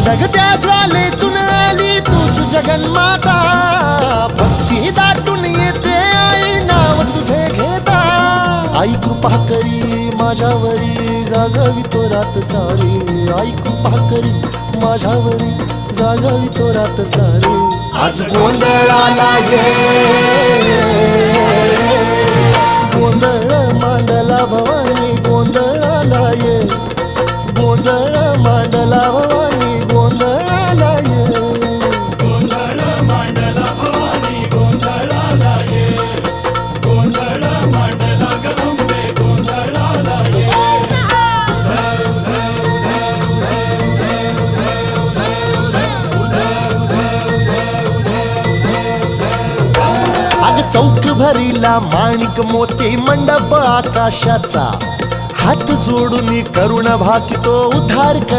धगधगत्या ज्वालेतून आली तूच जगन्माता, भक्ती दाटून येते आई नाव तुझे घेता. आई कृपा करी माझ्यावरी जागावी तो रात सारी, आई कृपा करी माझ्यावरी जागावी तो रात सारी. आज गोंधळाला ये, गोंधळ मांडला भवानी गोंधळाला ये, गोंधळ मांडला भवानी गोंधळाला ये. गोंधळ मांडला भवानी गोंधळाला ये, गोंधळ मांडला गदंबे गोंधळाला ये. अग चौक भरीला माणिक मोती मंडप आकाशाचा, हात जोडून करुण भाकितो उद्धार कर